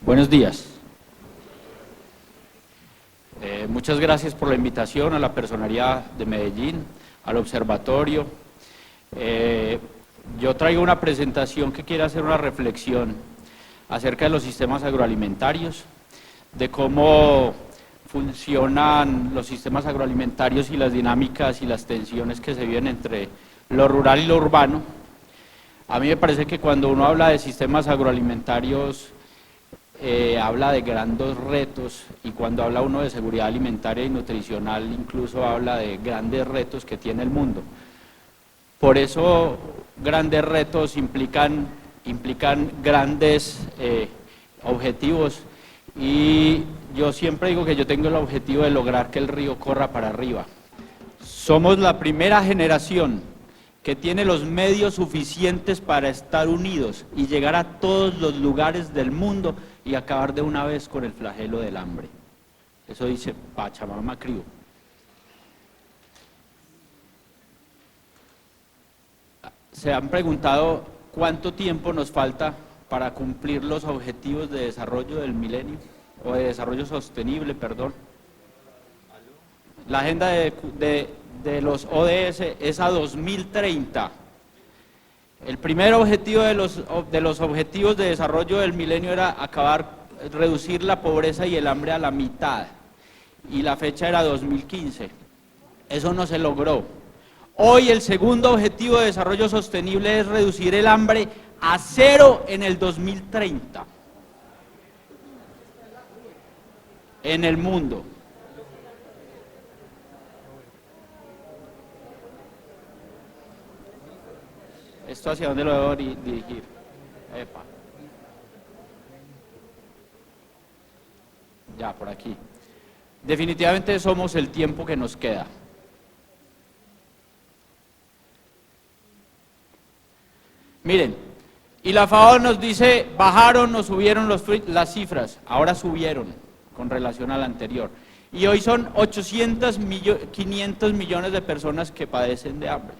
Buenos días. Muchas gracias por la invitación a la Personería de Medellín, al observatorio. Yo traigo una presentación que quiere hacer una reflexión acerca de los sistemas agroalimentarios, de cómo funcionan los sistemas agroalimentarios y las dinámicas y las tensiones que se viven entre lo rural y lo urbano. A mí me parece que cuando uno habla de sistemas agroalimentarios, habla de grandes retos, y cuando habla uno de seguridad alimentaria y nutricional, incluso habla de grandes retos que tiene el mundo. Por eso, grandes retos implican grandes objetivos, y yo siempre digo que yo tengo el objetivo de lograr que el río corra para arriba. Somos la primera generación que tiene los medios suficientes para estar unidos y llegar a todos los lugares del mundo y acabar de una vez con el flagelo del hambre. Eso dice Pachamama Kriu. ¿Se han preguntado cuánto tiempo nos falta para cumplir los objetivos de desarrollo del milenio, o de desarrollo sostenible, perdón? La agenda de los ODS es a 2030. El primer objetivo de los objetivos de desarrollo del milenio era reducir la pobreza y el hambre a la mitad, y la fecha era 2015. Eso no se logró. Hoy el segundo objetivo de desarrollo sostenible es reducir el hambre a 0 en el 2030 en el mundo. ¿Esto hacia dónde lo debo dirigir? Epa. Ya, por aquí. Definitivamente somos el tiempo que nos queda. Miren, y la FAO nos dice, bajaron o subieron las cifras. Ahora subieron con relación al anterior. Y hoy son 500 millones de personas que padecen de hambre.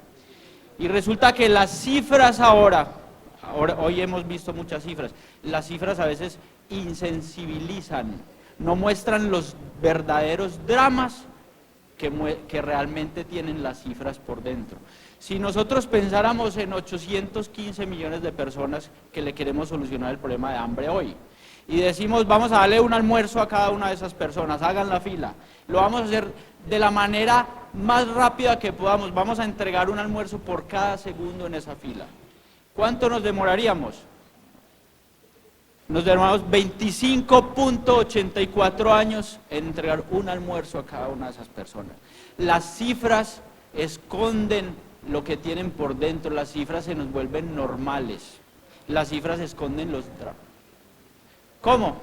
Y resulta que las cifras hoy hemos visto muchas cifras, las cifras a veces insensibilizan, no muestran los verdaderos dramas que realmente tienen las cifras por dentro. Si nosotros pensáramos en 815 millones de personas que le queremos solucionar el problema de hambre hoy, y decimos, vamos a darle un almuerzo a cada una de esas personas, hagan la fila, lo vamos a hacer de la manera más rápida que podamos, vamos a entregar un almuerzo por cada segundo en esa fila. ¿Cuánto nos demoraríamos? Nos demoramos 25.84 años en entregar un almuerzo a cada una de esas personas. Las cifras esconden lo que tienen por dentro, las cifras se nos vuelven normales, las cifras esconden los dramas. ¿Cómo?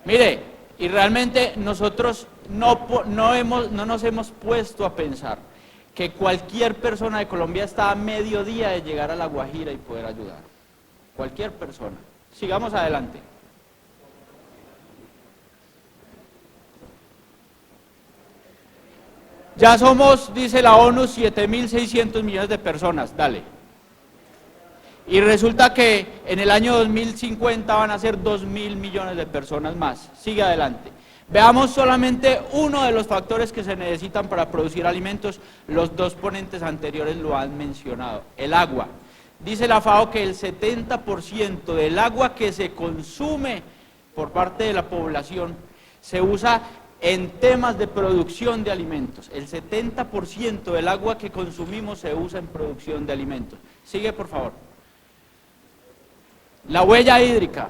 Mire, y realmente nosotros no nos hemos puesto a pensar que cualquier persona de Colombia está a mediodía de llegar a La Guajira y poder ayudar. Cualquier persona. Sigamos adelante. Ya somos, dice la ONU, 7.600 millones de personas. Dale. Y resulta que en el año 2050 van a ser 2.000 millones de personas más. Sigue adelante. Veamos solamente uno de los factores que se necesitan para producir alimentos. Los dos ponentes anteriores lo han mencionado. El agua. Dice la FAO que el 70% del agua que se consume por parte de la población se usa en temas de producción de alimentos. El 70% del agua que consumimos se usa en producción de alimentos. Sigue, por favor. La huella hídrica.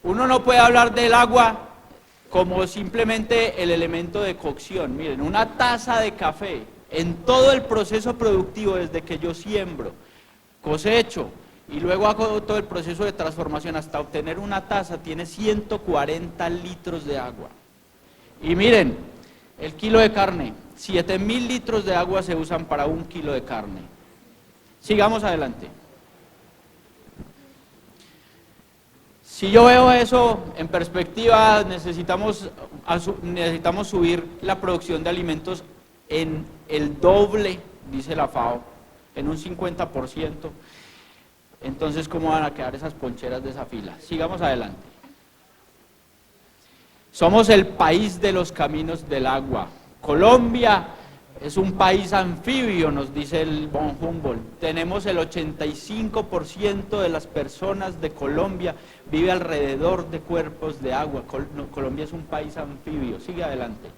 Uno no puede hablar del agua como simplemente el elemento de cocción. Miren, una taza de café, en todo el proceso productivo, desde que yo siembro, cosecho, y luego hago todo el proceso de transformación hasta obtener una taza, tiene 140 litros de agua. Y miren, el kilo de carne, 7.000 litros de agua se usan para 1 kilo de carne. Sigamos adelante. Si yo veo eso en perspectiva, necesitamos subir la producción de alimentos en el doble, dice la FAO, en un 50%. Entonces, ¿cómo van a quedar esas poncheras de esa fila? Sigamos adelante. Somos el país de los caminos del agua. Colombia es un país anfibio, nos dice el von Humboldt. Tenemos el 85% de las personas de Colombia vive alrededor de cuerpos de agua. Colombia es un país anfibio. Sigue adelante.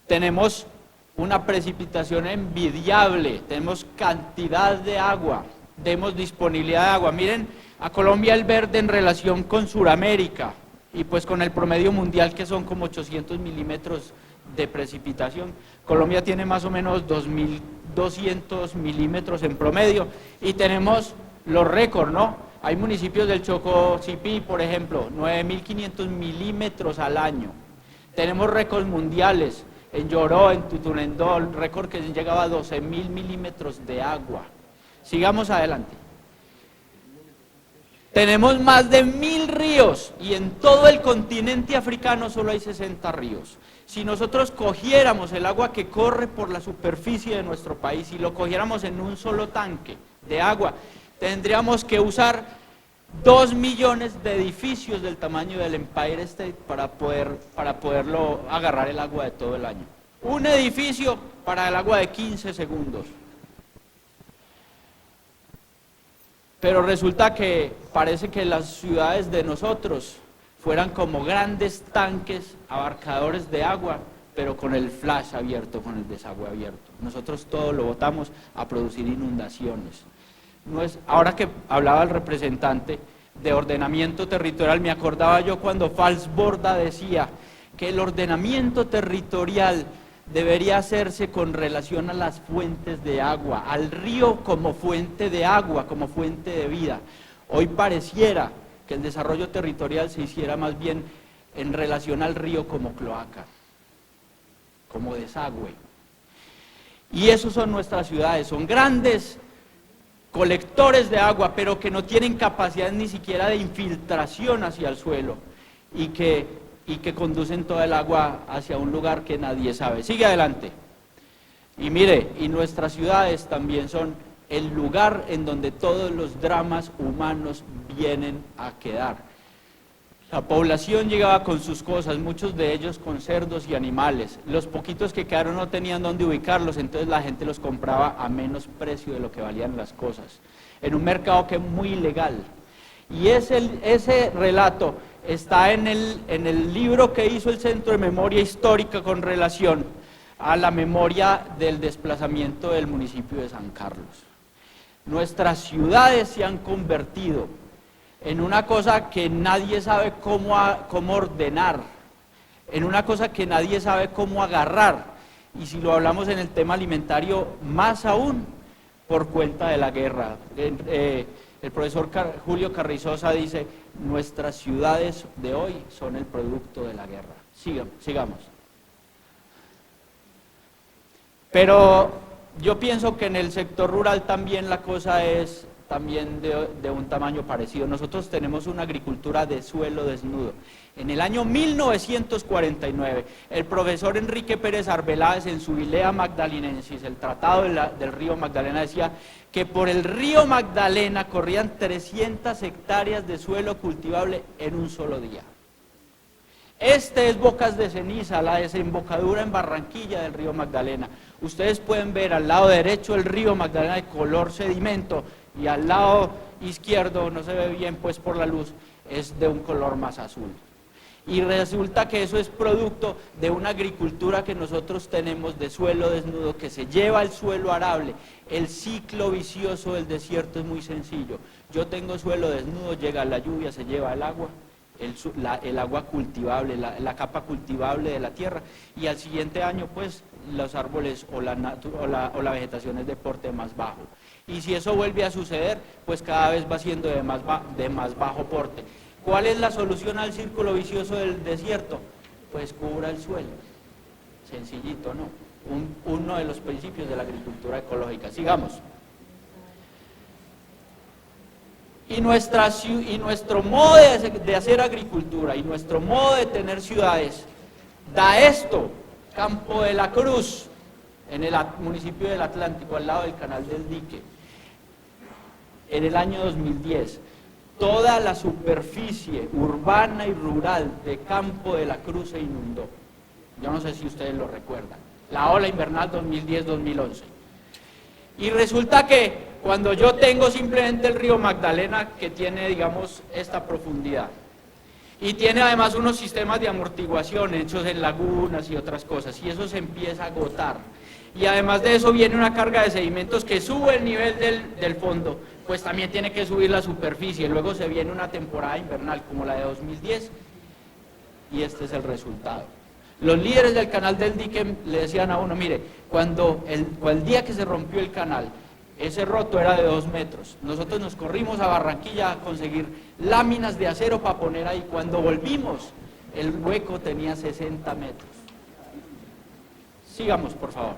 Tenemos una precipitación envidiable, tenemos cantidad de agua, tenemos disponibilidad de agua. Miren, a Colombia el verde en relación con Sudamérica y pues con el promedio mundial que son como 800 milímetros de precipitación. Colombia tiene más o menos 2.200 milímetros en promedio y tenemos los récords, ¿no? Hay municipios del Chocó, Sipí, por ejemplo, 9.500 milímetros al año. Tenemos récords mundiales. En Lloró, en Tutunendó, récord que llegaba a 12.000 milímetros de agua. Sigamos adelante. Tenemos más de 1.000 ríos y en todo el continente africano solo hay 60 ríos. Si nosotros cogiéramos el agua que corre por la superficie de nuestro país y lo cogiéramos en un solo tanque de agua, tendríamos que usar 2 millones de edificios del tamaño del Empire State para poderlo agarrar el agua de todo el año. Un edificio para el agua de 15 segundos. Pero resulta que parece que las ciudades de nosotros fueran como grandes tanques abarcadores de agua, pero con el flash abierto, con el desagüe abierto. Nosotros todo lo botamos a producir inundaciones. Ahora que hablaba el representante de ordenamiento territorial, me acordaba yo cuando Falsborda decía que el ordenamiento territorial debería hacerse con relación a las fuentes de agua, al río como fuente de agua, como fuente de vida. Hoy pareciera que el desarrollo territorial se hiciera más bien en relación al río como cloaca, como desagüe. Y eso son nuestras ciudades, son grandes colectores de agua, pero que no tienen capacidad ni siquiera de infiltración hacia el suelo y que conducen toda el agua hacia un lugar que nadie sabe. Sigue adelante. Y mire, y nuestras ciudades también son el lugar en donde todos los dramas humanos vienen a quedar. La población llegaba con sus cosas, muchos de ellos con cerdos y animales. Los poquitos que quedaron no tenían dónde ubicarlos, entonces la gente los compraba a menos precio de lo que valían las cosas, en un mercado que es muy ilegal. Y ese relato está en el libro que hizo el Centro de Memoria Histórica con relación a la memoria del desplazamiento del municipio de San Carlos. Nuestras ciudades se han convertido en una cosa que nadie sabe cómo ordenar, en una cosa que nadie sabe cómo agarrar, y si lo hablamos en el tema alimentario, más aún por cuenta de la guerra. El profesor Julio Carrizosa dice, nuestras ciudades de hoy son el producto de la guerra. Sigamos. Pero yo pienso que en el sector rural también la cosa es también de un tamaño parecido. Nosotros tenemos una agricultura de suelo desnudo. En el año 1949, el profesor Enrique Pérez Arbeláez en su Ilea Magdalenensis, el tratado del río Magdalena, decía que por el río Magdalena corrían 300 hectáreas de suelo cultivable en un solo día. Este es Bocas de Ceniza, la desembocadura en Barranquilla del río Magdalena. Ustedes pueden ver al lado derecho el río Magdalena de color sedimento y al lado izquierdo, no se ve bien pues por la luz, es de un color más azul. Y resulta que eso es producto de una agricultura que nosotros tenemos de suelo desnudo, que se lleva el suelo arable. El ciclo vicioso del desierto es muy sencillo. Yo tengo suelo desnudo, llega la lluvia, se lleva el agua, el agua cultivable, la capa cultivable de la tierra, y al siguiente año pues los árboles o la vegetación es de porte más bajo. Y si eso vuelve a suceder, pues cada vez va siendo de más bajo porte. ¿Cuál es la solución al círculo vicioso del desierto? Pues cubra el suelo. Sencillito, ¿no? Uno de los principios de la agricultura ecológica. Sigamos. Y nuestro modo de hacer agricultura y nuestro modo de tener ciudades da esto: Campo de la Cruz, en el municipio del Atlántico, al lado del Canal del Dique. en el año 2010, toda la superficie urbana y rural de Campo de la Cruz se inundó. Yo no sé si ustedes lo recuerdan. La ola invernal 2010-2011. Y resulta que cuando yo tengo simplemente el río Magdalena, que tiene, digamos, esta profundidad, y tiene además unos sistemas de amortiguación hechos en lagunas y otras cosas, y eso se empieza a agotar, y además de eso viene una carga de sedimentos que sube el nivel del fondo, pues también tiene que subir la superficie, luego se viene una temporada invernal como la de 2010, y este es el resultado. Los líderes del canal del dique le decían a uno, mire, cuando el día que se rompió el canal, ese roto era de 2 metros, nosotros nos corrimos a Barranquilla a conseguir láminas de acero para poner ahí, cuando volvimos, el hueco tenía 60 metros. Sigamos, por favor.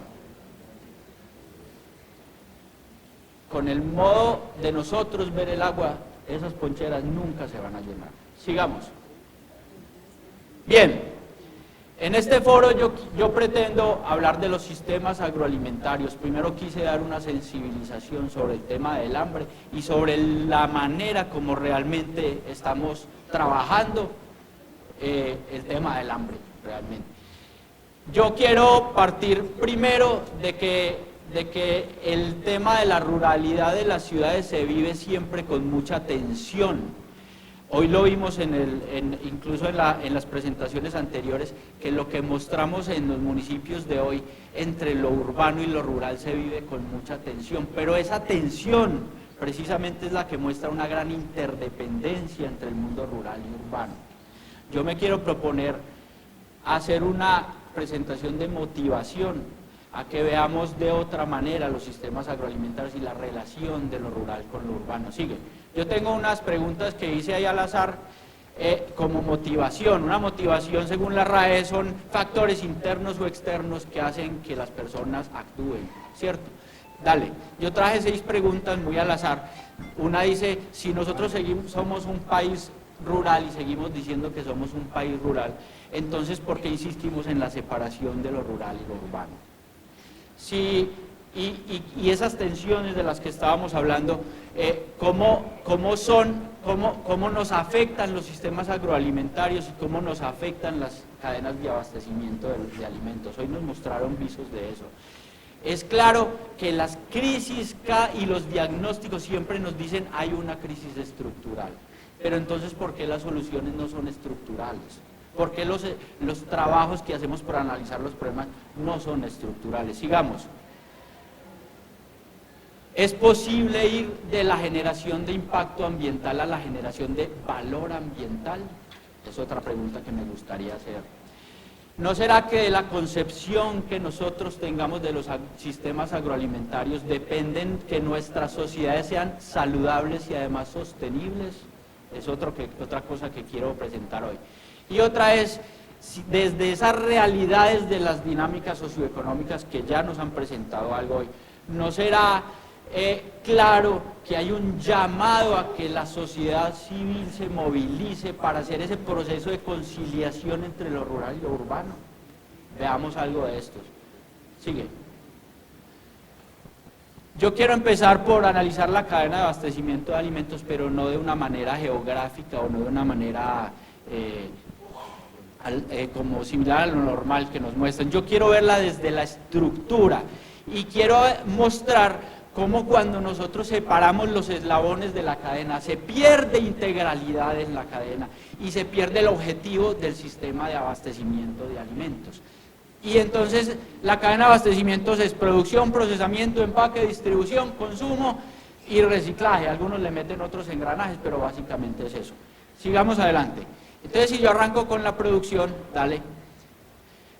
Con el modo de nosotros ver el agua, esas poncheras nunca se van a llenar. Sigamos. Bien, en este foro yo pretendo hablar de los sistemas agroalimentarios. Primero quise dar una sensibilización sobre el tema del hambre y sobre la manera como realmente estamos trabajando el tema del hambre, realmente. Yo quiero partir primero de que el tema de la ruralidad de las ciudades se vive siempre con mucha tensión. Hoy lo vimos incluso en las presentaciones anteriores, que lo que mostramos en los municipios de hoy, entre lo urbano y lo rural, se vive con mucha tensión, pero esa tensión precisamente es la que muestra una gran interdependencia entre el mundo rural y urbano. Yo me quiero proponer hacer una presentación de motivación a que veamos de otra manera los sistemas agroalimentarios y la relación de lo rural con lo urbano. Sigue. Yo tengo unas preguntas que hice ahí al azar como motivación. Una motivación, según la RAE, son factores internos o externos que hacen que las personas actúen, ¿cierto? Dale, yo traje 6 preguntas muy al azar. Una dice, si nosotros somos un país rural y seguimos diciendo que somos un país rural, entonces, ¿por qué insistimos en la separación de lo rural y lo urbano? Sí, y esas tensiones de las que estábamos hablando, ¿cómo nos afectan los sistemas agroalimentarios y cómo nos afectan las cadenas de abastecimiento de alimentos? Hoy nos mostraron visos de eso. Es claro que las crisis y los diagnósticos siempre nos dicen hay una crisis estructural, pero entonces ¿por qué las soluciones no son estructurales? ¿Por qué los trabajos que hacemos para analizar los problemas no son estructurales? Sigamos. ¿Es posible ir de la generación de impacto ambiental a la generación de valor ambiental? Es otra pregunta que me gustaría hacer. ¿No será que de la concepción que nosotros tengamos de los sistemas agroalimentarios dependen que nuestras sociedades sean saludables y además sostenibles? Es otra cosa que quiero presentar hoy. Y otra es, desde esas realidades de las dinámicas socioeconómicas que ya nos han presentado algo hoy, ¿no será claro que hay un llamado a que la sociedad civil se movilice para hacer ese proceso de conciliación entre lo rural y lo urbano? Veamos algo de estos. Sigue. Yo quiero empezar por analizar la cadena de abastecimiento de alimentos, pero no de una manera geográfica o no de una manera como similar a lo normal que nos muestran. Yo quiero verla desde la estructura y quiero mostrar cómo cuando nosotros separamos los eslabones de la cadena se pierde integralidad en la cadena y se pierde el objetivo del sistema de abastecimiento de alimentos. Y entonces la cadena de abastecimientos es producción, procesamiento, empaque, distribución, consumo y reciclaje. Algunos le meten otros engranajes, pero básicamente es eso. Sigamos adelante. Entonces, si yo arranco con la producción, dale.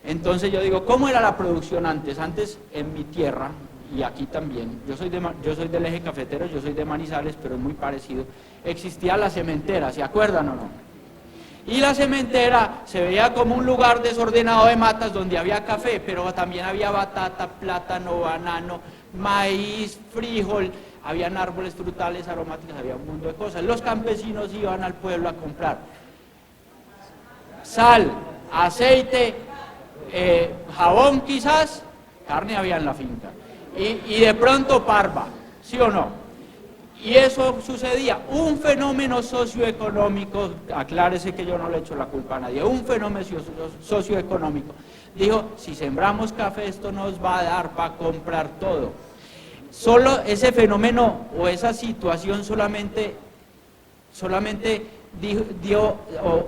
Entonces yo digo, ¿cómo era la producción antes? Antes en mi tierra, y aquí también, yo soy del eje cafetero, yo soy de Manizales, pero es muy parecido, existía la cementera, ¿se acuerdan o no? Y la cementera se veía como un lugar desordenado de matas donde había café, pero también había batata, plátano, banano, maíz, frijol, habían árboles frutales, aromáticos, había un mundo de cosas. Los campesinos iban al pueblo a comprar sal, aceite, jabón quizás, carne había en la finca, y de pronto parva, ¿sí o no? Y eso sucedía, un fenómeno socioeconómico, aclárese que yo no le echo la culpa a nadie, un fenómeno socioeconómico. Dijo, si sembramos café esto nos va a dar para comprar todo. Solo ese fenómeno o esa situación solamente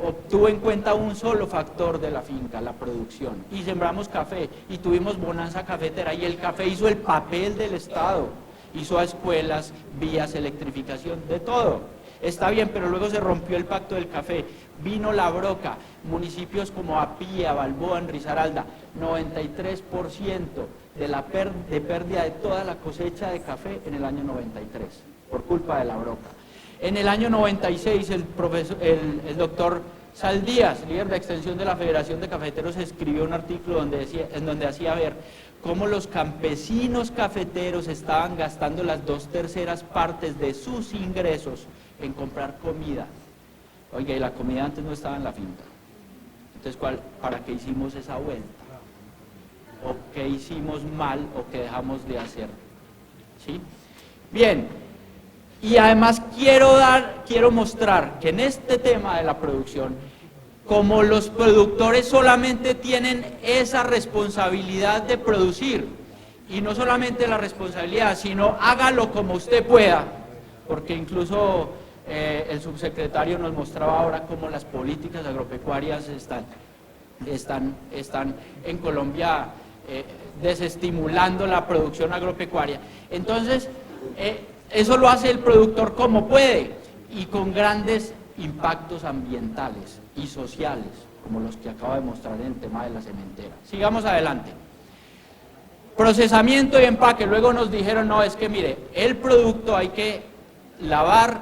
obtuvo en cuenta un solo factor de la finca, la producción. Y sembramos café y tuvimos bonanza cafetera y el café hizo el papel del Estado. Hizo a escuelas, vías, electrificación, de todo. Está bien, pero luego se rompió el pacto del café. Vino la broca, municipios como Apía, Balboa, en Risaralda, 93% de pérdida de toda la cosecha de café en el año 93, por culpa de la broca. En el año 96, el doctor Saldías, líder de extensión de la Federación de Cafeteros, escribió un artículo en donde hacía ver cómo los campesinos cafeteros estaban gastando las 2/3 partes de sus ingresos en comprar comida. Oiga, y la comida antes no estaba en la finca. Entonces, ¿para qué hicimos esa vuelta? ¿O qué hicimos mal o qué dejamos de hacer? ¿Sí? Bien, y además quiero mostrar que en este tema de la producción, como los productores solamente tienen esa responsabilidad de producir, y no solamente la responsabilidad, sino hágalo como usted pueda, porque incluso el subsecretario nos mostraba ahora cómo las políticas agropecuarias están en Colombia desestimulando la producción agropecuaria. Entonces, eso lo hace el productor como puede y con grandes impactos ambientales y sociales, como los que acabo de mostrar en el tema de la cementera. Sigamos adelante. Procesamiento y empaque. Luego nos dijeron, no, es que mire, el producto hay que lavar,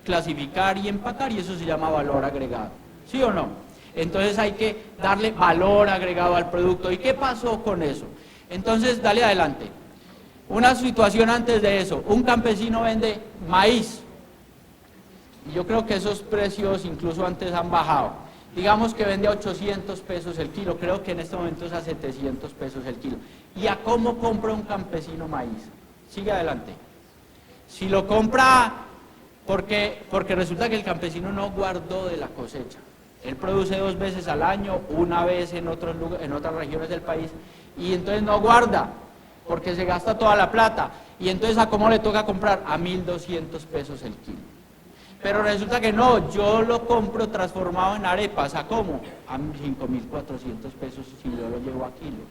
clasificar y empacar, y eso se llama valor agregado. ¿Sí o no? Entonces hay que darle valor agregado al producto. ¿Y qué pasó con eso? Entonces, dale adelante. Una situación antes de eso, un campesino vende maíz, y yo creo que esos precios incluso antes han bajado. Digamos que vende a 800 pesos el kilo, creo que en este momento es a 700 pesos el kilo. ¿Y a cómo compra un campesino maíz? Sigue adelante. Si lo compra porque resulta que el campesino no guardó de la cosecha. Él produce 2 veces al año, una vez en otras regiones del país, y entonces no guarda, porque se gasta toda la plata. Y entonces, ¿a cómo le toca comprar? A 1.200 pesos el kilo. Pero resulta que no, yo lo compro transformado en arepas. ¿A cómo? A 5.400 pesos si yo lo llevo a kilo.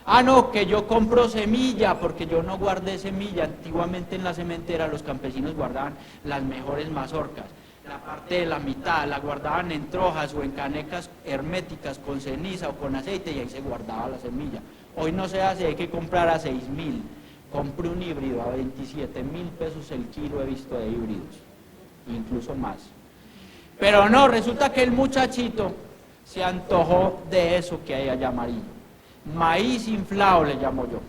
Ah, no, que yo compro semilla, porque yo no guardé semilla. Antiguamente en la cementera los campesinos guardaban las mejores mazorcas. La parte de la mitad la guardaban en trojas o en canecas herméticas con ceniza o con aceite, y ahí se guardaba la semilla. Hoy no se hace, hay que comprar a 6.000. Compré un híbrido a 27.000 pesos el kilo, he visto de híbridos, incluso más. Pero no, resulta que el muchachito se antojó de eso que hay allá amarillo. Maíz inflado le llamo yo.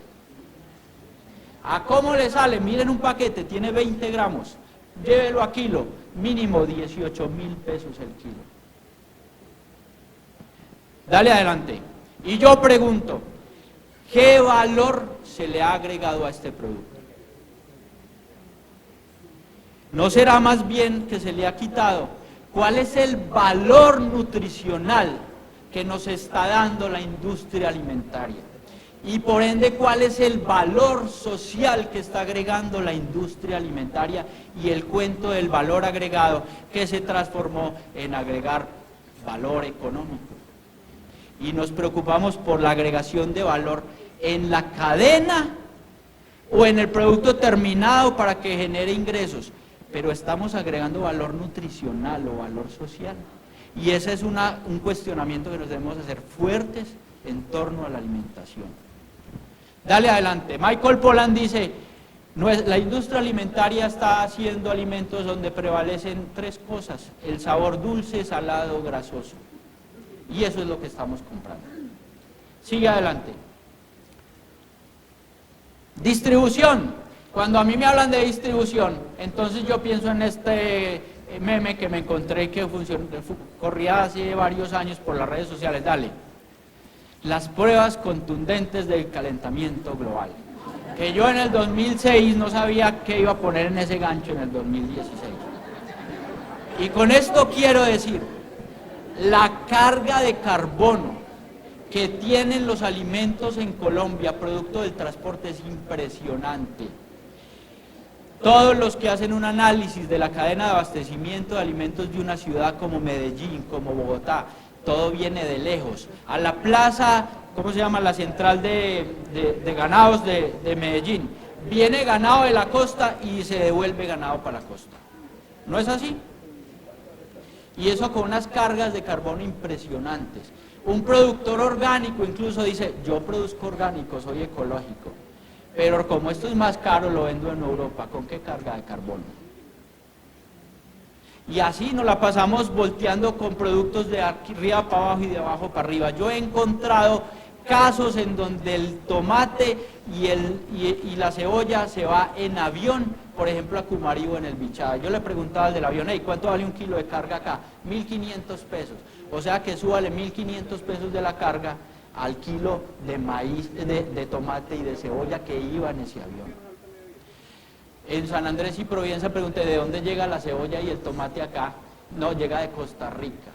¿A cómo le sale? Miren un paquete, tiene 20 gramos. Llévelo a kilo, mínimo 18.000 pesos el kilo. Dale adelante. Y yo pregunto, ¿qué valor se le ha agregado a este producto? ¿No será más bien que se le ha quitado? ¿Cuál es el valor nutricional que nos está dando la industria alimentaria? Y por ende, ¿cuál es el valor social que está agregando la industria alimentaria? Y el cuento del valor agregado que se transformó en agregar valor económico. Y nos preocupamos por la agregación de valor en la cadena o en el producto terminado para que genere ingresos, pero estamos agregando valor nutricional o valor social. Y ese es un cuestionamiento que nos debemos hacer fuertes en torno a la alimentación. Dale adelante. Michael Pollan dice, la industria alimentaria está haciendo alimentos donde prevalecen 3 cosas: el sabor dulce, salado, grasoso. Y eso es lo que estamos comprando. Sigue adelante. Distribución. Cuando a mí me hablan de distribución, entonces yo pienso en este meme que me encontré que corría hace varios años por las redes sociales. Dale. Las pruebas contundentes del calentamiento global. que yo en el 2006 no sabía qué iba a poner en ese gancho en el 2016. Y con esto quiero decir, la carga de carbono que tienen los alimentos en Colombia, producto del transporte, es impresionante. Todos los que hacen un análisis de la cadena de abastecimiento de alimentos de una ciudad como Medellín, como Bogotá, todo viene de lejos. A la plaza, ¿cómo se llama? La central de ganados de Medellín. Viene ganado de la costa y se devuelve ganado para la costa. ¿No es así? Y eso con unas cargas de carbono impresionantes. Un productor orgánico incluso dice, yo produzco orgánico, soy ecológico, pero como esto es más caro lo vendo en Europa. ¿Con qué carga de carbono? Y así nos la pasamos volteando con productos de arriba para abajo y de abajo para arriba. Yo he encontrado casos en donde el tomate y la cebolla se va en avión, por ejemplo a Cumaribo en el Bichada. Yo le preguntaba al del avión, hey, ¿cuánto vale un kilo de carga acá? 1.500 pesos. O sea que súbale 1.500 pesos de la carga al kilo de maíz, de tomate y de cebolla que iba en ese avión. En San Andrés y Providencia pregunté, ¿de dónde llega la cebolla y el tomate acá? No, llega de Costa Rica.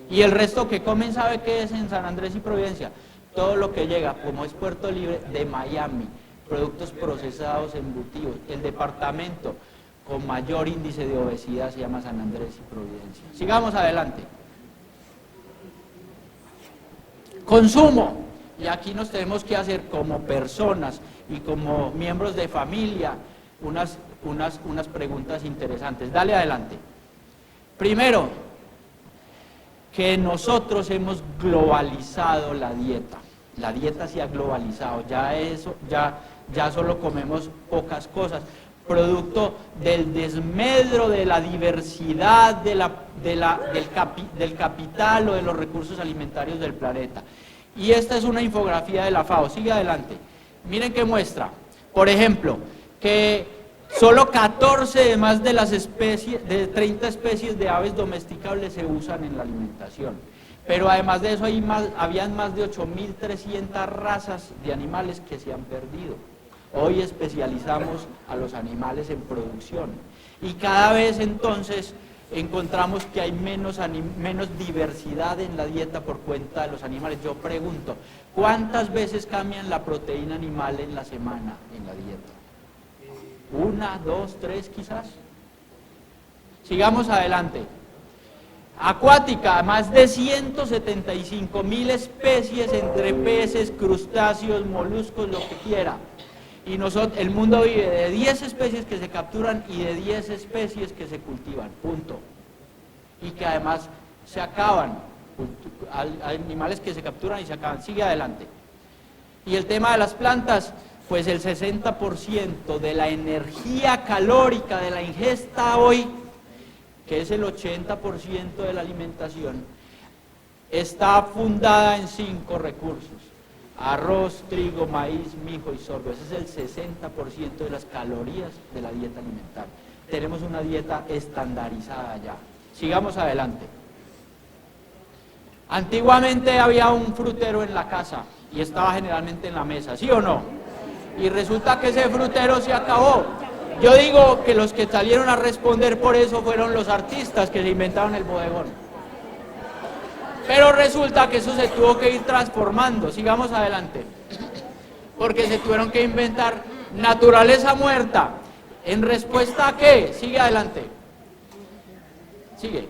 Y el resto que comen, ¿sabe qué es en San Andrés y Providencia? Todo lo que llega, como es Puerto Libre, de Miami, productos procesados, embutidos. El departamento con mayor índice de obesidad se llama San Andrés y Providencia. Sigamos adelante. Consumo. Y aquí nos tenemos que hacer como personas y como miembros de familia unas preguntas interesantes. Dale adelante. Primero, que nosotros hemos globalizado la dieta. La dieta se ha globalizado, ya solo comemos pocas cosas, producto del desmedro de la diversidad del capital o de los recursos alimentarios del planeta. Y esta es una infografía de la FAO, sigue adelante. Miren qué muestra, por ejemplo, que solo 14 de más de las especies, de 30 especies de aves domesticables se usan en la alimentación. Pero además de eso habían más de 8.300 razas de animales que se han perdido. Hoy especializamos a los animales en producción. Y cada vez entonces encontramos que hay menos diversidad en la dieta por cuenta de los animales. Yo pregunto, ¿cuántas veces cambian la proteína animal en la semana en la dieta? 1, 2, 3 quizás. Sigamos adelante. Acuática, más de 175.000 especies entre peces, crustáceos, moluscos, lo que quiera. Y el mundo vive de 10 especies que se capturan y de 10 especies que se cultivan, punto. Y que además se acaban, animales que se capturan y se acaban. Sigue adelante. Y el tema de las plantas, pues el 60% de la energía calórica de la ingesta hoy, que es el 80% de la alimentación, está fundada en 5 recursos: arroz, trigo, maíz, mijo y sorgo. Ese es el 60% de las calorías de la dieta alimentaria. Tenemos una dieta estandarizada ya. Sigamos adelante. Antiguamente había un frutero en la casa y estaba generalmente en la mesa, ¿sí o no? Y resulta que ese frutero se acabó. Yo digo que los que salieron a responder por eso fueron los artistas que se inventaron el bodegón. Pero resulta que eso se tuvo que ir transformando. Sigamos adelante. Porque se tuvieron que inventar naturaleza muerta. ¿En respuesta a qué? Sigue adelante. Sigue.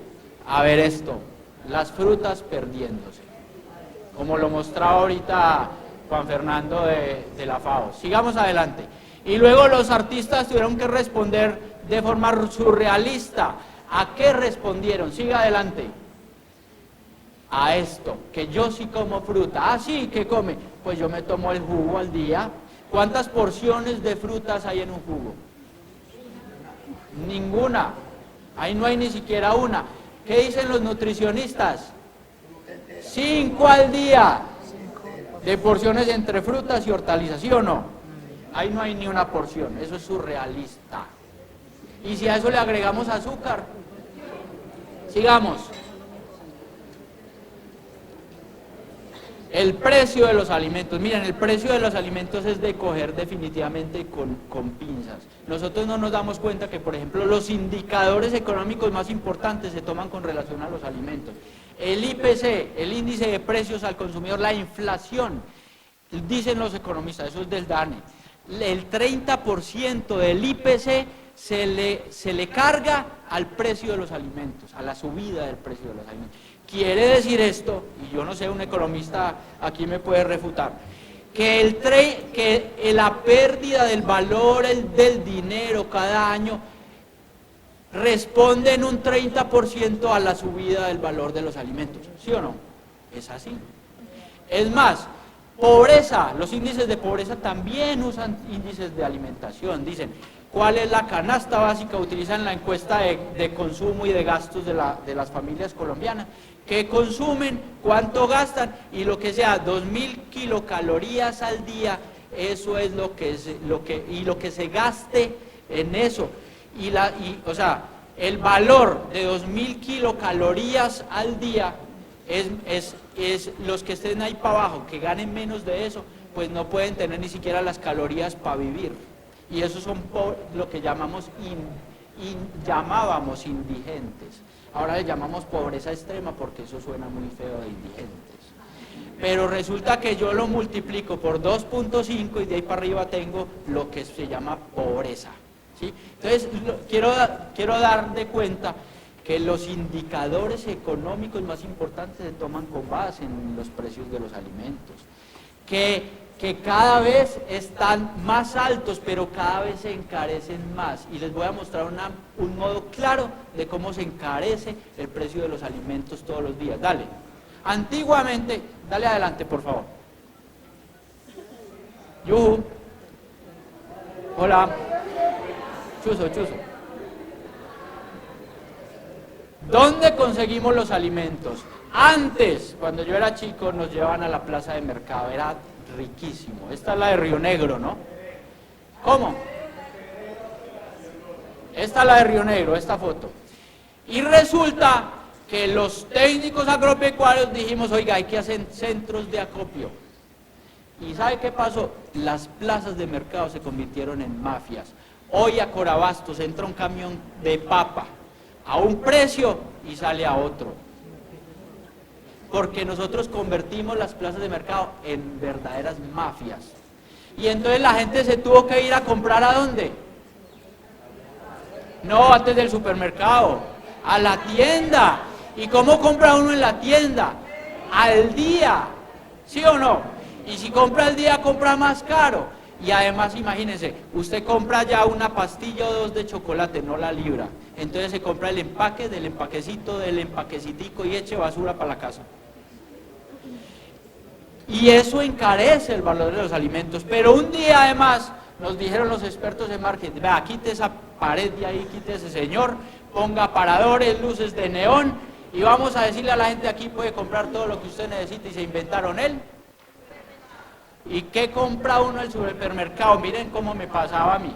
A ver esto. Las frutas perdiéndose. Como lo mostraba ahorita Juan Fernando de la FAO. Sigamos adelante. Y luego los artistas tuvieron que responder de forma surrealista. ¿A qué respondieron? Sigue adelante. A esto, que yo sí como fruta. Ah, sí, ¿qué come? Pues yo me tomo el jugo al día. ¿Cuántas porciones de frutas hay en un jugo? Ninguna. Ahí no hay ni siquiera una. ¿Qué dicen los nutricionistas? 5 al día de porciones entre frutas y hortalizas, ¿sí o no? Ahí no hay ni una porción, eso es surrealista. Y si a eso le agregamos azúcar, sigamos. El precio de los alimentos. Miren, el precio de los alimentos es de coger definitivamente con pinzas. Nosotros no nos damos cuenta que, por ejemplo, los indicadores económicos más importantes se toman con relación a los alimentos. El IPC, el índice de precios al consumidor, la inflación, dicen los economistas, eso es del DANE, el 30% del IPC se le carga al precio de los alimentos, a la subida del precio de los alimentos. Quiere decir esto, y yo no sé, un economista aquí me puede refutar, que la pérdida del valor del dinero cada año responde en un 30% a la subida del valor de los alimentos, ¿sí o no? Es así. Es más, pobreza, los índices de pobreza también usan índices de alimentación, dicen, ¿cuál es la canasta básica? Utilizan la encuesta de consumo y de gastos de las familias colombianas, qué consumen, cuánto gastan, y lo que sea, 2000 kilocalorías al día, eso es lo que se gaste en eso. O sea, el valor de 2000 kilocalorías al día es los que estén ahí para abajo, que ganen menos de eso, pues no pueden tener ni siquiera las calorías para vivir. Y esos son lo que llamábamos indigentes. Ahora le llamamos pobreza extrema porque eso suena muy feo de indigentes. Pero resulta que yo lo multiplico por 2.5 y de ahí para arriba tengo lo que se llama pobreza, ¿sí? Entonces, quiero dar de cuenta que los indicadores económicos más importantes se toman con base en los precios de los alimentos, que cada vez están más altos, pero cada vez se encarecen más. Y les voy a mostrar un modo claro de cómo se encarece el precio de los alimentos todos los días. Dale. Antiguamente, dale adelante, por favor. Yuhu. Hola. Chuzo. ¿Dónde conseguimos los alimentos? Antes, cuando yo era chico, nos llevaban a la plaza de mercado, era riquísimo. Esta es la de Río Negro, ¿no? ¿Cómo? Esta es la de Río Negro, esta foto. Y resulta que los técnicos agropecuarios dijimos, oiga, hay que hacer centros de acopio. ¿Y sabe qué pasó? Las plazas de mercado se convirtieron en mafias. Hoy a Corabastos entra un camión de papa a un precio y sale a otro. Porque nosotros convertimos las plazas de mercado en verdaderas mafias. Y entonces la gente se tuvo que ir a comprar ¿a dónde? No, antes del supermercado, a la tienda. ¿Y cómo compra uno en la tienda? Al día, ¿sí o no? Y si compra al día, compra más caro. Y además, imagínense, usted compra ya una pastilla o dos de chocolate, no la libra. Entonces se compra el empaque del empaquecito, del empaquecitico y eche basura para la casa. Y eso encarece el valor de los alimentos. Pero un día además nos dijeron los expertos en marketing, vea, quite esa pared de ahí, quite ese señor, ponga aparadores, luces de neón y vamos a decirle a la gente aquí puede comprar todo lo que usted necesite y se inventaron él. ¿Y qué compra uno en el supermercado? Miren cómo me pasaba a mí.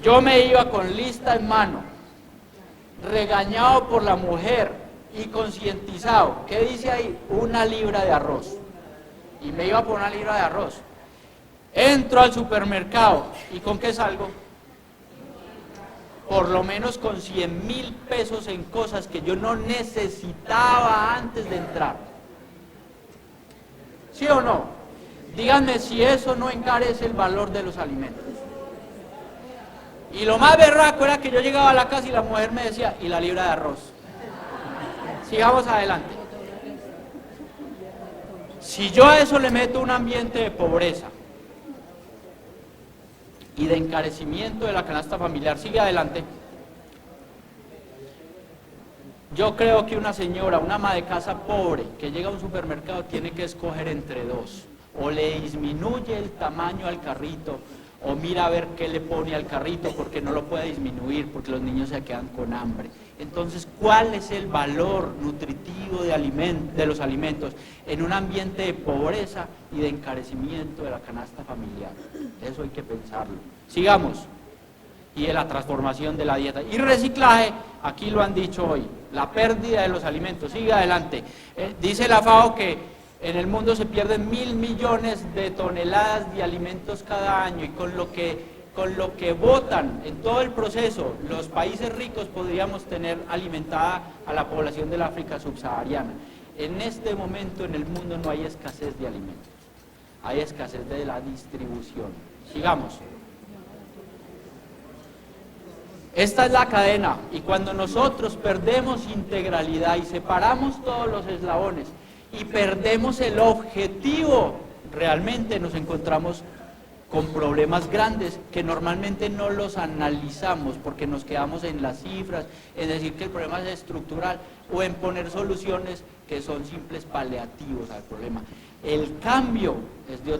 Yo me iba con lista en mano, regañado por la mujer y concientizado. ¿Qué dice ahí? 1 libra de arroz. Y me iba por 1 libra de arroz. Entro al supermercado y ¿con qué salgo? Por lo menos con 100.000 pesos en cosas que yo no necesitaba antes de entrar. ¿Sí o no? Díganme si eso no encarece el valor de los alimentos. Y lo más berraco era que yo llegaba a la casa y la mujer me decía, ¿y la libra de arroz? Sigamos adelante. Si yo a eso le meto un ambiente de pobreza y de encarecimiento de la canasta familiar, sigue adelante. Yo creo que una señora, una ama de casa pobre que llega a un supermercado tiene que escoger entre dos. O le disminuye el tamaño al carrito, o mira a ver qué le pone al carrito porque no lo puede disminuir, porque los niños se quedan con hambre. Entonces, ¿cuál es el valor nutritivo de los alimentos en un ambiente de pobreza y de encarecimiento de la canasta familiar? Eso hay que pensarlo. Sigamos. Y de la transformación de la dieta. Y reciclaje, aquí lo han dicho hoy, la pérdida de los alimentos. Sigue adelante. Dice la FAO que En el mundo se pierden 1.000 millones de toneladas de alimentos cada año, y con lo que botan en todo el proceso, los países ricos podríamos tener alimentada a la población del África subsahariana. En este momento en el mundo no hay escasez de alimentos, hay escasez de la distribución. Sigamos. Esta es la cadena, y cuando nosotros perdemos integralidad y separamos todos los eslabones y perdemos el objetivo, realmente nos encontramos con problemas grandes que normalmente no los analizamos porque nos quedamos en las cifras, en decir que el problema es estructural o en poner soluciones que son simples paliativos al problema. El cambio es de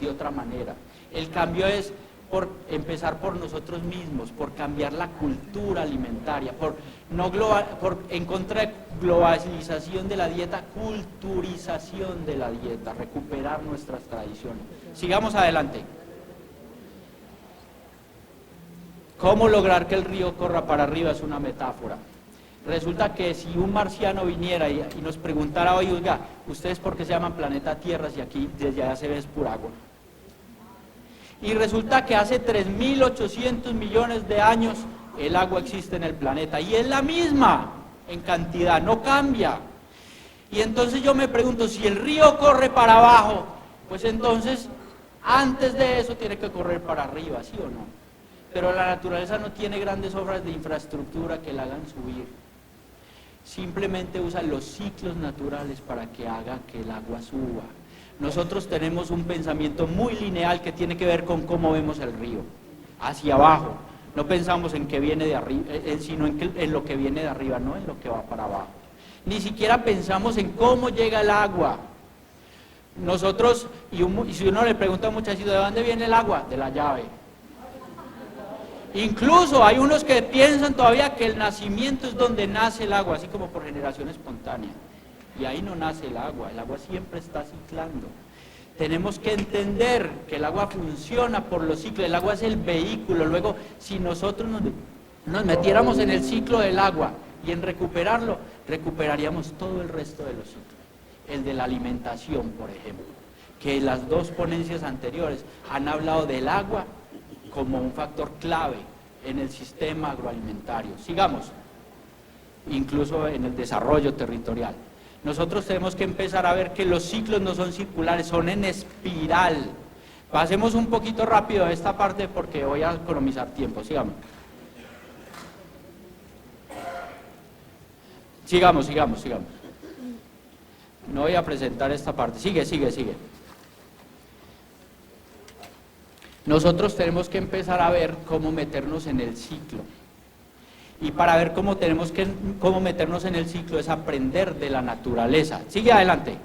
otra manera. El cambio es por empezar por nosotros mismos, por cambiar la cultura alimentaria, por en contra de globalización de la dieta, culturización de la dieta, recuperar nuestras tradiciones. Sigamos adelante. ¿Cómo lograr que el río corra para arriba? Es una metáfora. Resulta que si un marciano viniera y nos preguntara, oye, oiga, ¿ustedes por qué se llaman planeta Tierra si aquí desde allá se ve es pura agua? Y resulta que hace 3.800 millones de años el agua existe en el planeta y es la misma en cantidad, no cambia. Y entonces yo me pregunto, si el río corre para abajo, pues entonces antes de eso tiene que correr para arriba, ¿sí o no? Pero la naturaleza no tiene grandes obras de infraestructura que la hagan subir. Simplemente usa los ciclos naturales para que haga que el agua suba. Nosotros tenemos un pensamiento muy lineal que tiene que ver con cómo vemos el río, hacia abajo. No pensamos en qué viene de arriba, sino en lo que viene de arriba, no en lo que va para abajo. Ni siquiera pensamos en cómo llega el agua. Nosotros, y si uno le pregunta a un muchachito, ¿de dónde viene el agua? De la llave. Incluso hay unos que piensan todavía que el nacimiento es donde nace el agua, así como por generación espontánea. Y ahí no nace el agua siempre está ciclando. Tenemos que entender que el agua funciona por los ciclos, el agua es el vehículo. Luego, si nosotros nos metiéramos en el ciclo del agua y en recuperarlo, recuperaríamos todo el resto de los ciclos. El de la alimentación, por ejemplo, que las dos ponencias anteriores han hablado del agua como un factor clave en el sistema agroalimentario. Sigamos, incluso en el desarrollo territorial. Nosotros tenemos que empezar a ver que los ciclos no son circulares, son en espiral. Pasemos un poquito rápido a esta parte porque voy a economizar tiempo. Sigamos. Sigamos. No voy a presentar esta parte. Sigue. Nosotros tenemos que empezar a ver cómo meternos en el ciclo. Y para ver cómo meternos en el ciclo es aprender de la naturaleza. Sigue adelante.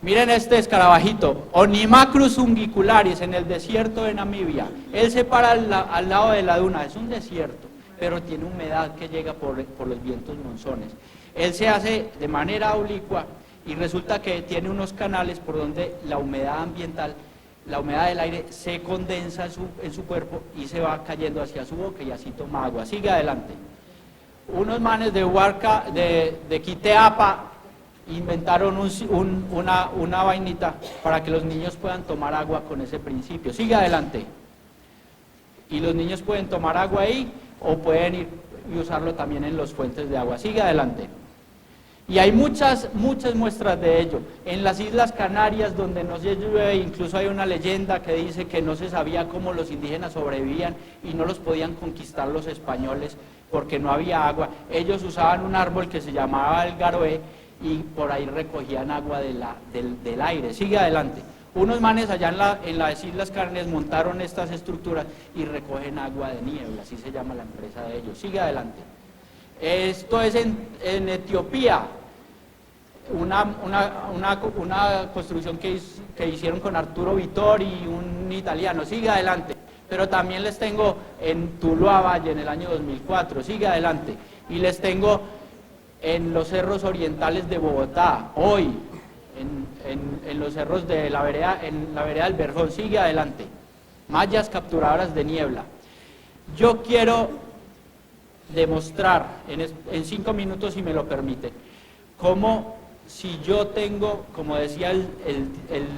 Miren este escarabajito, Onimacrus ungicularis, en el desierto de Namibia. Él se para al lado de la duna, es un desierto, pero tiene humedad que llega por los vientos monzones. Él se hace de manera oblicua y resulta que tiene unos canales por donde la humedad ambiental, la humedad del aire se condensa en su cuerpo y se va cayendo hacia su boca y así toma agua. Sigue adelante. Unos manes de Huarca, de Quiteapa, inventaron una vainita para que los niños puedan tomar agua con ese principio. Sigue adelante. Y los niños pueden tomar agua ahí o pueden ir y usarlo también en las fuentes de agua. Sigue adelante. Y hay muchas muestras de ello. En las Islas Canarias, donde no se llueve, incluso hay una leyenda que dice que no se sabía cómo los indígenas sobrevivían y no los podían conquistar los españoles porque no había agua. Ellos usaban un árbol que se llamaba el garoé y por ahí recogían agua del aire. Sigue adelante. Unos manes allá en las Islas Canarias montaron estas estructuras y recogen agua de niebla, así se llama la empresa de ellos. Sigue adelante. Esto es en Etiopía, una construcción que hicieron con Arturo Vittori, un italiano. Sigue adelante. Pero también les tengo en Tuluá Valle en el año 2004. Sigue adelante. Y les tengo en los cerros orientales de Bogotá, hoy, en los cerros de la vereda del Verjón. Sigue adelante. Mallas capturadoras de niebla. Yo quiero demostrar en 5 minutos, si me lo permite, cómo si yo tengo, como decía el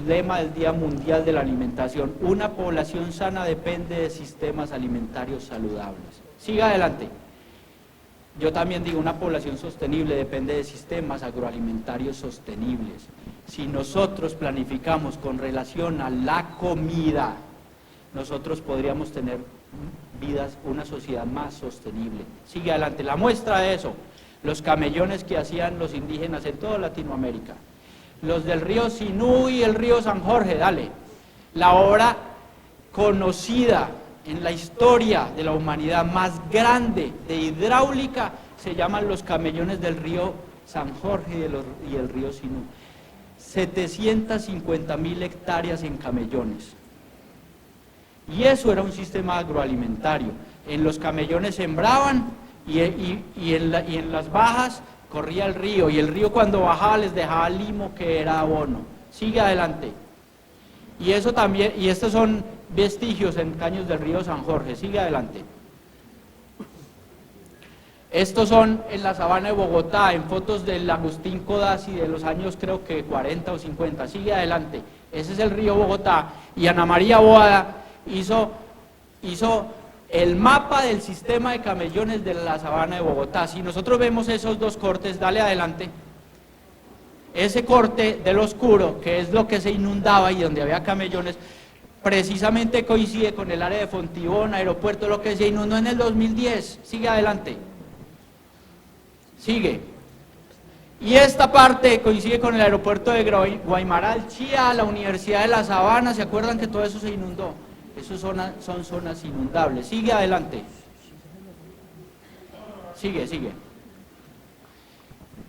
lema del Día Mundial de la Alimentación, una población sana depende de sistemas alimentarios saludables. Siga adelante. Yo también digo, una población sostenible depende de sistemas agroalimentarios sostenibles. Si nosotros planificamos con relación a la comida, nosotros podríamos tener una sociedad más sostenible. Sigue adelante. La muestra de eso, los camellones que hacían los indígenas en toda Latinoamérica, los del río Sinú y el río San Jorge, dale. La obra conocida en la historia de la humanidad más grande de hidráulica se llaman los camellones del río San Jorge y el río Sinú. 750.000 hectáreas en camellones. Y eso era un sistema agroalimentario. En los camellones sembraban y en las bajas corría el río, y el río cuando bajaba les dejaba limo, que era abono. Sigue adelante. Y eso también, y estos son vestigios en caños del río San Jorge. Sigue adelante. Estos son en la sabana de Bogotá, en fotos del Agustín Codazzi de los años creo que 40 o 50. Sigue adelante. Ese es el río Bogotá, y Ana María Boada hizo el mapa del sistema de camellones de la sabana de Bogotá. Si nosotros vemos esos dos cortes, dale adelante. Ese corte del oscuro, que es lo que se inundaba y donde había camellones, precisamente coincide con el área de Fontibón, aeropuerto, lo que se inundó en el 2010. Sigue adelante. Sigue. Y esta parte coincide con el aeropuerto de Guaymaral, Chía, la Universidad de La Sabana. ¿Se acuerdan que todo eso se inundó? Esas son zonas inundables. Sigue adelante. Sigue.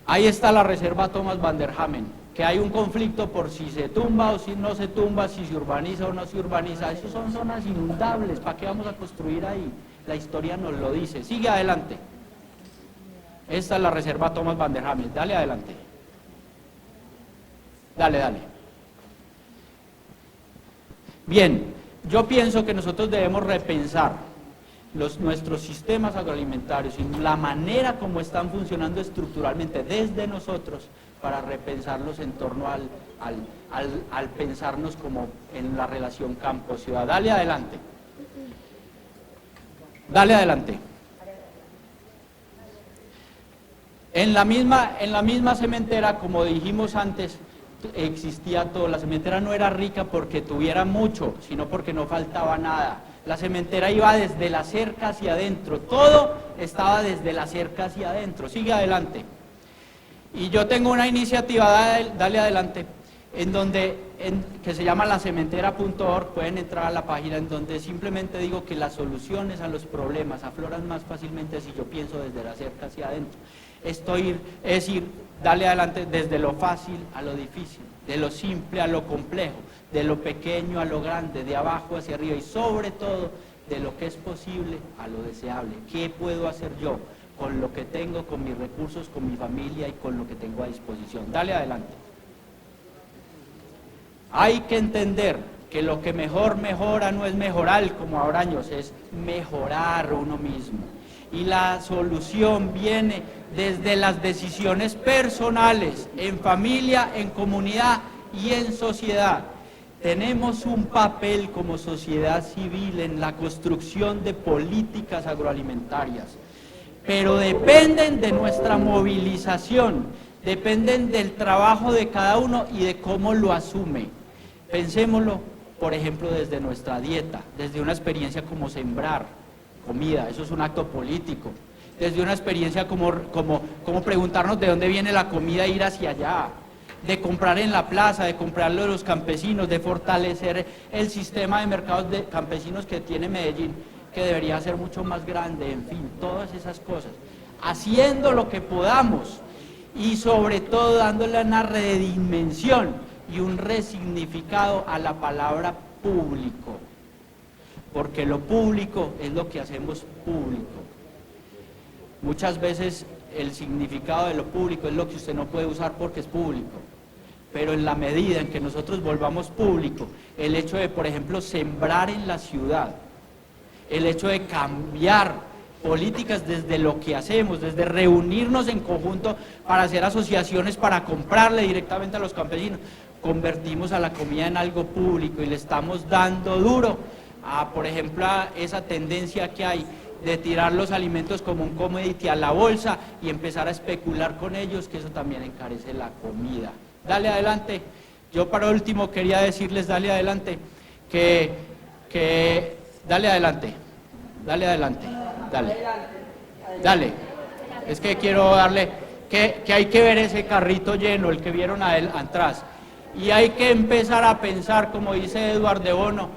Ahí está la reserva Thomas van der Hamen, que hay un conflicto por si se tumba o si no se tumba, si se urbaniza o no se urbaniza. Esas son zonas inundables. ¿Para qué vamos a construir ahí? La historia nos lo dice. Sigue adelante. Esta es la reserva Thomas van der Hamen. Dale adelante. Dale. Bien, yo pienso que nosotros debemos repensar nuestros sistemas agroalimentarios y la manera como están funcionando estructuralmente desde nosotros, para repensarlos en torno al pensarnos como en la relación campo-ciudad. Dale adelante. En la misma cementera, como dijimos antes, existía todo. La cementera no era rica porque tuviera mucho, sino porque no faltaba nada. La cementera iba desde la cerca hacia adentro, todo estaba desde la cerca hacia adentro. Sigue adelante. Y yo tengo una iniciativa, dale adelante, que se llama lacementera.org. Pueden entrar a la página, en donde simplemente digo que las soluciones a los problemas afloran más fácilmente si yo pienso desde la cerca hacia adentro. Es decir, dale adelante, desde lo fácil a lo difícil, de lo simple a lo complejo, de lo pequeño a lo grande, de abajo hacia arriba, y sobre todo de lo que es posible a lo deseable. ¿Qué puedo hacer yo con lo que tengo, con mis recursos, con mi familia y con lo que tengo a disposición? Dale adelante. Hay que entender que lo que mejora no es mejorar como Abraños, es mejorar uno mismo. Y la solución viene desde las decisiones personales, en familia, en comunidad y en sociedad. Tenemos un papel como sociedad civil en la construcción de políticas agroalimentarias, pero dependen de nuestra movilización, dependen del trabajo de cada uno y de cómo lo asume. Pensémoslo, por ejemplo, desde nuestra dieta, desde una experiencia como sembrar comida, eso es un acto político. Desde una experiencia como preguntarnos de dónde viene la comida e ir hacia allá, de comprar en la plaza, de comprarlo de los campesinos, de fortalecer el sistema de mercados de campesinos que tiene Medellín, que debería ser mucho más grande, en fin, todas esas cosas. Haciendo lo que podamos y sobre todo dándole una redimensión y un resignificado a la palabra público, porque lo público es lo que hacemos público. Muchas veces el significado de lo público es lo que usted no puede usar porque es público, pero en la medida en que nosotros volvamos público, el hecho de, por ejemplo, sembrar en la ciudad, el hecho de cambiar políticas desde lo que hacemos, desde reunirnos en conjunto para hacer asociaciones para comprarle directamente a los campesinos. Convertimos a la comida en algo público y le estamos dando duro a, por ejemplo, a esa tendencia que hay de tirar los alimentos como un commodity a la bolsa y empezar a especular con ellos, que eso también encarece la comida. Dale adelante. Yo para último quería decirles, dale adelante, dale adelante, dale. Es que quiero darle, que hay que ver ese carrito lleno, el que vieron atrás. Y hay que empezar a pensar, como dice Eduardo de Bono,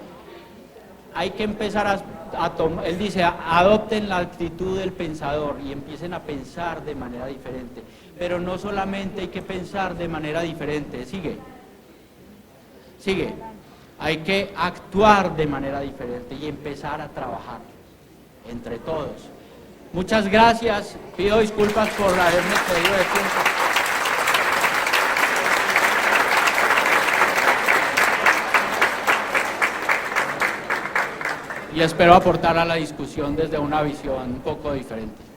hay que empezar a tomar, él dice, adopten la actitud del pensador y empiecen a pensar de manera diferente. Pero no solamente hay que pensar de manera diferente, sigue, hay que actuar de manera diferente y empezar a trabajar entre todos. Muchas gracias, pido disculpas por haberme excedido de tiempo. Y espero aportar a la discusión desde una visión un poco diferente.